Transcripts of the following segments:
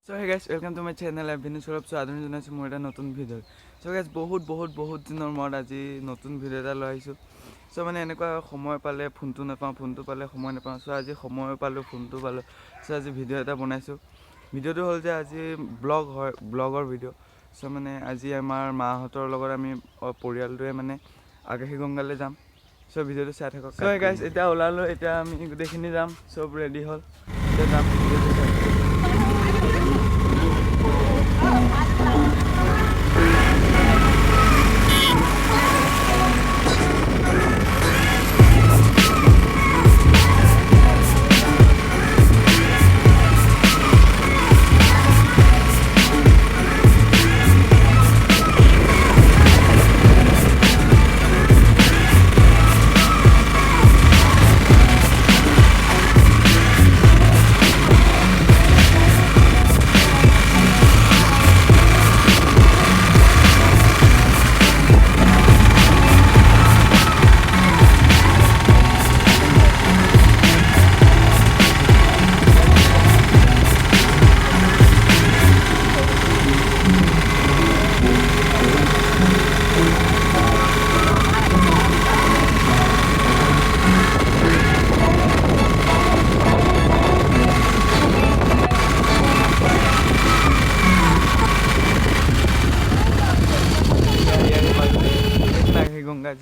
So hey guys, welcome to my channel. I've been Sourav Rajbongshi more than নতুন video. So guys, বহুত দিনৰ মূৰত আজি নতুন ভিডিও এটা লৈ আহিছো. So মানে এনেকুৱা সময় পালে ফোনটো নাপাওঁ, ফোনটো পালে সময় নাপাওঁ. So আজি সময় পালো, ফোনটো পালো. So আজি ভিডিও এটা বনাইছো. ভিডিওটো হ'ল যে আজি ব্লগ হয়, ব্লগৰ ভিডিও. So মানে আজি আমাৰ মাহঁতৰ লগত আমি পৰিয়ালটোৱে মানে আকাশী গংগালৈ যাম. So ভিডিওটো চাই থাকক. So hey guys, এতিয়া ওলালো, এতিয়া আমি গোটেইখিনি যাম. সব ৰেডি হ'ল. এতিয়া যাম ভিডিওটো চাই।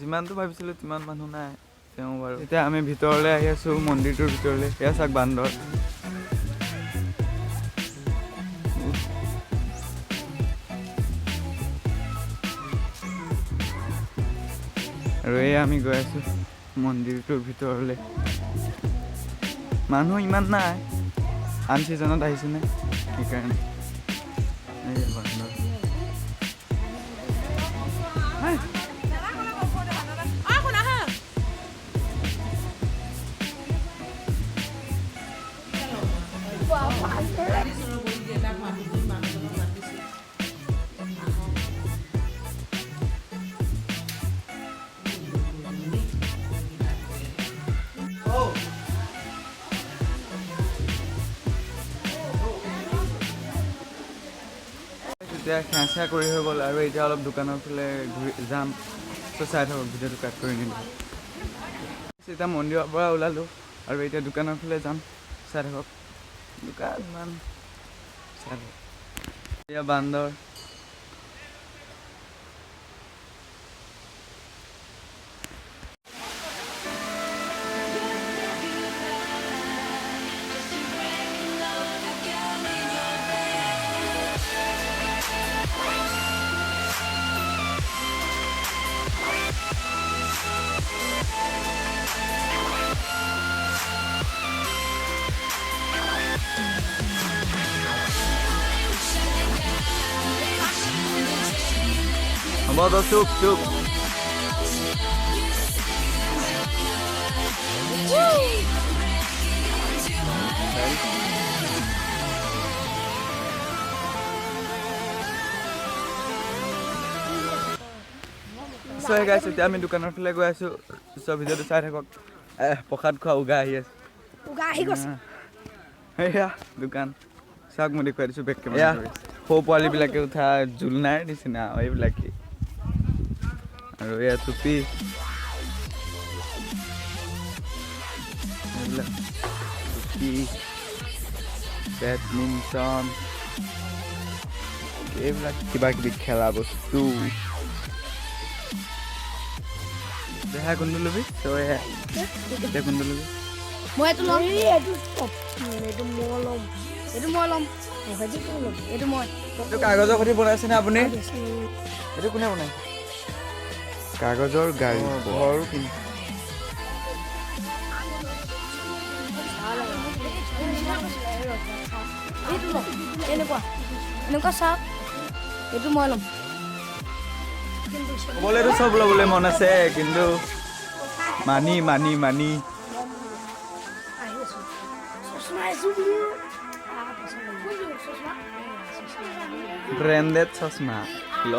যিমানটো ভাবিছিলোঁ তিমান মানুহ নাই তেওঁ বাৰু। এতিয়া আমি ভিতৰলৈ আহি আছোঁ, মন্দিৰটোৰ ভিতৰলৈ। এয়া চাওক বান্দৰ। আৰু এয়া আমি গৈ আছোঁ মন্দিৰটোৰ ভিতৰলৈ। মানুহ ইমান নাই, আন ছিজনত আহিছেনে সেইকাৰণে। এয়া বান্দৰ। এতিয়া খেঁচা কৰি হৈ গ'ল আৰু এতিয়া অলপ দোকানৰ ফালে যাম। চ' চাই থাকক, ভিডিঅ'টো কাট কৰি নিদিওঁ। এতিয়া মন্দিৰৰ পৰা ওলালোঁ আৰু এতিয়া দোকানৰ ফালে যাম। চাই থাকক, দোকান ইমান চাই থাকক। এতিয়া বান্দৰ। হ'ব তো চুপ চুপ। চ' hey guys, এতিয়া আমি দোকানৰ ফালে গৈ আছোঁ। চ' ভিডিঅ'টো চাই থাকক। প্ৰসাদ খোৱা উগা আহি আছে। সেয়া দোকান চাওক, মই দেখুৱাই দিছোঁ বেগ কেমেৰা। সৰু পোৱালীবিলাকে উঠা জোলনাৰ নিচিনা এইবিলাকেই। আৰু এয়া টুপি, এইবিলাক টুপি, বেডমিণ্টন, এইবিলাক কিবা কিবি খেলা বস্তু। দেহা কোনটো ল'বি? তই এতিয়া কোনটো ল'বি? মই এইটো ল'ম। এইটো কাগজৰ সৈতে বনাইছেনে আপুনি? এইটো কোনে বনাইছে? কাগজৰ গাড়ী ঘৰো কিনি। এনেকুৱা চাওক, এইটো মই ল'ম। ক'বলৈতো চব ল'বলৈ মন আছে, কিন্তু মানি ব্ৰেণ্ডেড চশমা ল।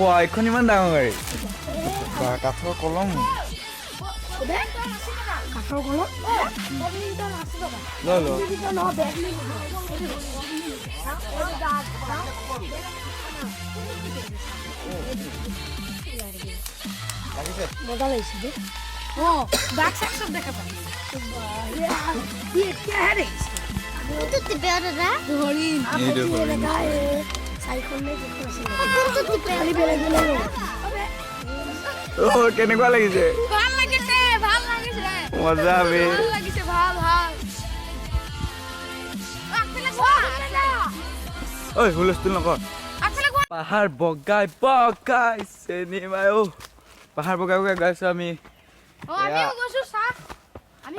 বাহ এইখন ইমান ডাঙৰ গাড়ী বাহ কাঠৰ কলম কাঠৰ কলম লৈ ল মজা লাগিছে দেই বাঘ চাক চব দেখা পায় হৰিণ চাৰিখন কেনেকুৱা লাগিছে ভাল লাগিছে ভাল লাগিছে মজা বে ভাল লাগিছে ভাল ভাল ঐ হুলস্থুল নকৰ পাহাৰ বগাই বগাই চিনেমাই পাহাৰ বগাই বগাই গৈছোঁ আমি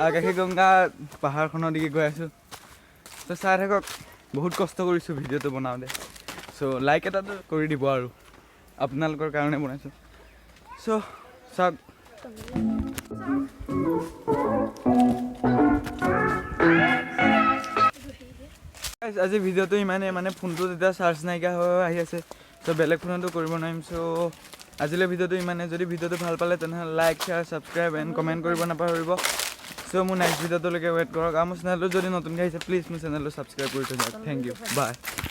আকাশী গংগা পাহাৰখনৰ দিকে গৈ আছোঁ তো চাই থাকক বহুত কষ্ট কৰিছোঁ ভিডিঅ'টো বনাওঁতে চ' লাইক এটাতো কৰি দিব আৰু আপোনালোকৰ কাৰণে বনাইছোঁ চ' চাওক আজি ভিডিঅ'টো ইমানেই মানে ফোনটো যেতিয়া চাৰ্জ নাইকিয়া হৈ আহি আছে চ' বেলেগ ফোনতো কৰিব নোৱাৰিম চ' আজিলৈ ভিডিঅ'টো ইমানেই যদি ভিডিঅ'টো ভাল পালে তেনেহ'লে like share subscribe and comment কৰিব নাপাহৰিব চ' মোৰ নেক্সট ভিডিঅ'টোলৈকে ৱেইট কৰক আৰু মোৰ চেনেলটো যদি নতুনকৈ আহিছে প্লিজ মোৰ চেনেলটো ছাবস্ক্ৰাইব কৰি থৈ যাওক থেংক ইউ বাই